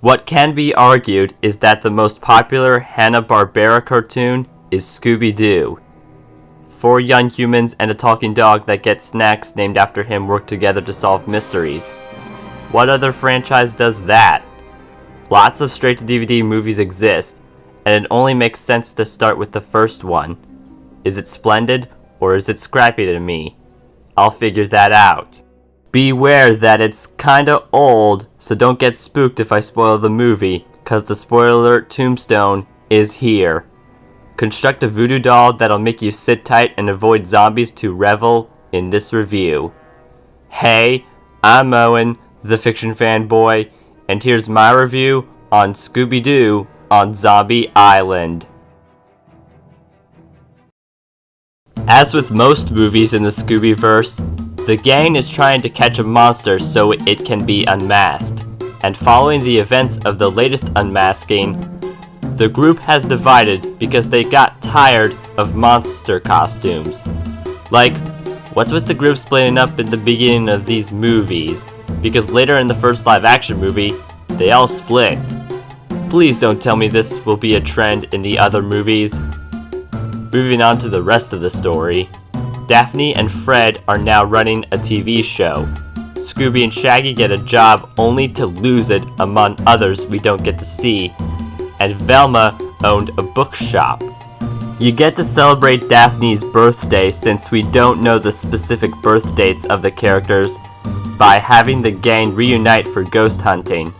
What can be argued is that the most popular Hanna-Barbera cartoon is Scooby-Doo. 4 young humans and a talking dog that get snacks named after him work together to solve mysteries. What other franchise does that? Lots of straight-to-DVD movies exist, and it only makes sense to start with the first one. Is it splendid, or is it scrappy to me? I'll figure that out. Beware that it's kinda old, so don't get spooked if I spoil the movie, cause the spoiler alert tombstone is here. Construct a voodoo doll that'll make you sit tight and avoid zombies to revel in this review. Hey, I'm Owen, the fiction fanboy, and here's my review on Scooby-Doo on Zombie Island. As with most movies in the Scooby-verse, the gang is trying to catch a monster so it can be unmasked, and following the events of the latest unmasking, the group has divided because they got tired of monster costumes. Like, what's with the group splitting up in the beginning of these movies? Because later in the first live-action movie, they all split. Please don't tell me this will be a trend in the other movies. Moving on to the rest of the story, Daphne and Fred are now running a TV show. Scooby and Shaggy get a job only to lose it among others we don't get to see, and Velma owned a bookshop. You get to celebrate Daphne's birthday since we don't know the specific birth dates of the characters by having the gang reunite for ghost hunting.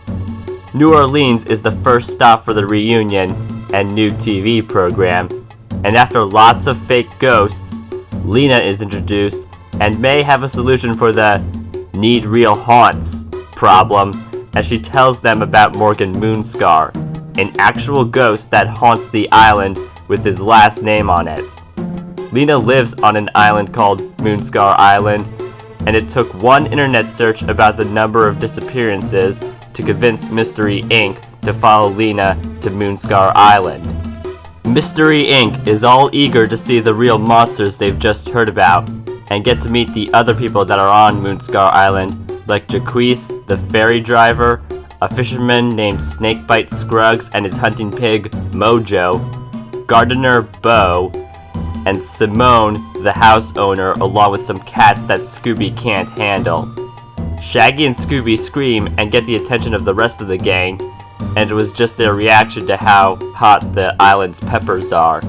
New Orleans is the first stop for the reunion and new TV program, and after lots of fake ghosts, Lena is introduced and may have a solution for the need real haunts problem as she tells them about Morgan Moonscar, an actual ghost that haunts the island with his last name on it. Lena lives on an island called Moonscar Island, and it took one internet search about the number of disappearances to convince Mystery Inc. to follow Lena to Moonscar Island. Mystery Inc. is all eager to see the real monsters they've just heard about, and get to meet the other people that are on Moonscar Island, like Jaquise, the ferry driver, a fisherman named Snakebite Scruggs and his hunting pig, Mojo, gardener Bo, and Simone, the house owner, along with some cats that Scooby can't handle. Shaggy and Scooby scream and get the attention of the rest of the gang, and it was just their reaction to how hot the island's peppers are.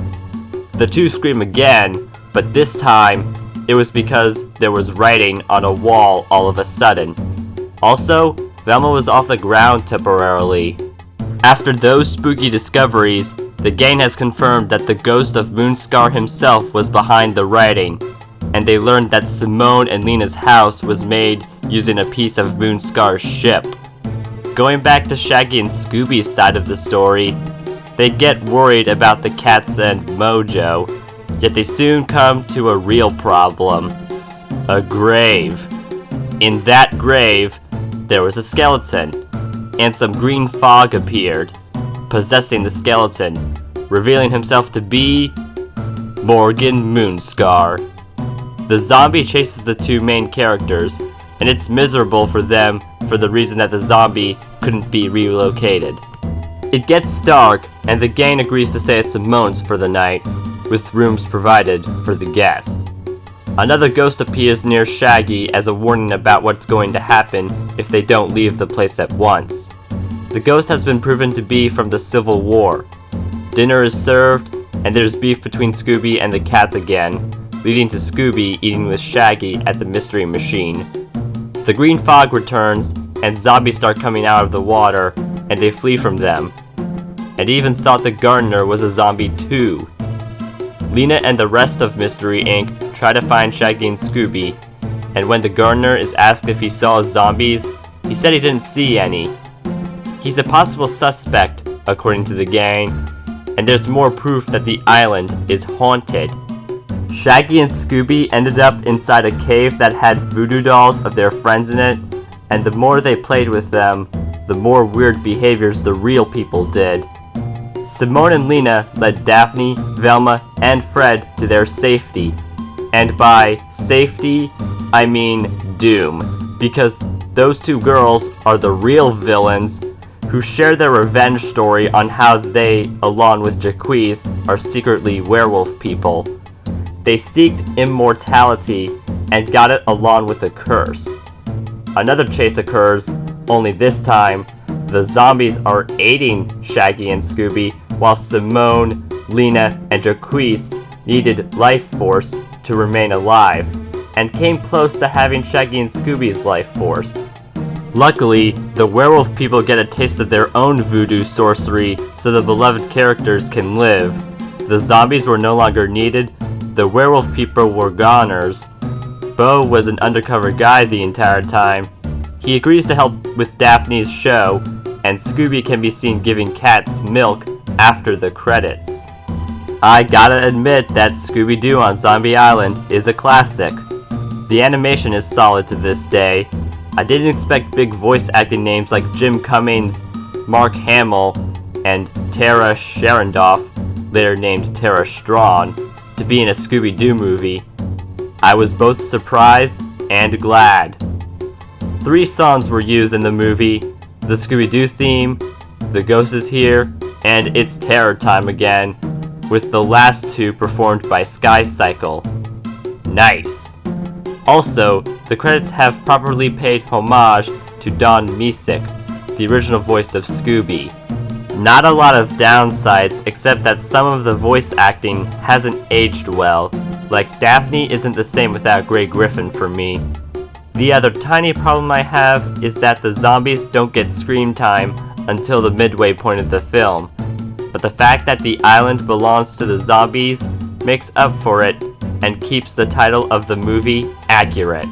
The two scream again, but this time, it was because there was writing on a wall all of a sudden. Also, Velma was off the ground temporarily. After those spooky discoveries, the gang has confirmed that the ghost of Moonscar himself was behind the writing, and they learned that Simone and Lena's house was made using a piece of Moonscar's ship. Going back to Shaggy and Scooby's side of the story, they get worried about the cats and Mojo, yet they soon come to a real problem. A grave. In that grave, there was a skeleton, and some green fog appeared, possessing the skeleton, revealing himself to be Morgan Moonscar. The zombie chases the two main characters, and it's miserable for them for the reason that the zombie couldn't be relocated. It gets dark, and the gang agrees to stay at Simone's for the night, with rooms provided for the guests. Another ghost appears near Shaggy as a warning about what's going to happen if they don't leave the place at once. The ghost has been proven to be from the Civil War. Dinner is served, and there's beef between Scooby and the cats again, leading to Scooby eating with Shaggy at the Mystery Machine. The green fog returns, and zombies start coming out of the water, and they flee from them, and even thought the gardener was a zombie too. Lena and the rest of Mystery Inc. try to find Shaggy and Scooby, and when the gardener is asked if he saw zombies, he said he didn't see any. He's a possible suspect, according to the gang, and there's more proof that the island is haunted. Shaggy and Scooby ended up inside a cave that had voodoo dolls of their friends in it, and the more they played with them, the more weird behaviors the real people did. Simone and Lena led Daphne, Velma, and Fred to their safety. And by safety, I mean doom, because those two girls are the real villains who share their revenge story on how they, along with Jacques, are secretly werewolf people. They seeked immortality and got it along with a curse. Another chase occurs, only this time, the zombies are aiding Shaggy and Scooby, while Simone, Lena, and Jacques needed life force to remain alive, and came close to having Shaggy and Scooby's life force. Luckily, the werewolf people get a taste of their own voodoo sorcery so the beloved characters can live. The zombies were no longer needed, the werewolf people were goners. Bo was an undercover guy the entire time. He agrees to help with Daphne's show, and Scooby can be seen giving cats milk after the credits. I gotta admit that Scooby-Doo on Zombie Island is a classic. The animation is solid to this day. I didn't expect big voice acting names like Jim Cummings, Mark Hamill, and Tara Sharondoff, later named Tara Strong, to be in a Scooby-Doo movie. I was both surprised and glad. 3 songs were used in the movie: the Scooby-Doo theme, The Ghost Is Here, and It's Terror Time Again, with the last 2 performed by Sky Cycle. Nice! Also, the credits have properly paid homage to Don Misick, the original voice of Scooby. Not a lot of downsides, except that some of the voice acting hasn't aged well, like Daphne isn't the same without Grey Griffin for me. The other tiny problem I have is that the zombies don't get screen time until the midway point of the film, but the fact that the island belongs to the zombies makes up for it and keeps the title of the movie accurate.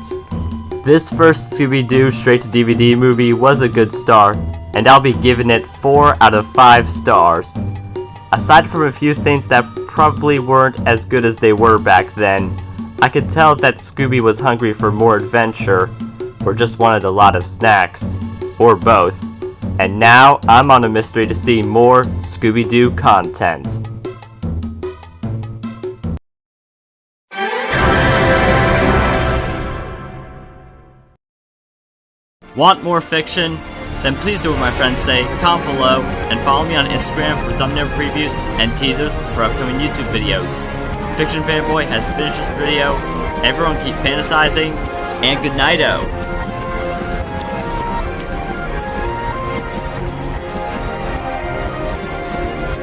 This first Scooby-Doo straight-to-DVD movie was a good start, and I'll be giving it 4 out of 5 stars. Aside from a few things that probably weren't as good as they were back then, I could tell that Scooby was hungry for more adventure, or just wanted a lot of snacks, or both. And now I'm on a mystery to see more Scooby-Doo content. Want more fiction? Then please do what my friends say, comment below, and follow me on Instagram for thumbnail previews and teasers for upcoming YouTube videos. Fiction Fanboy has finished this video. Everyone keep fantasizing, and good night-o!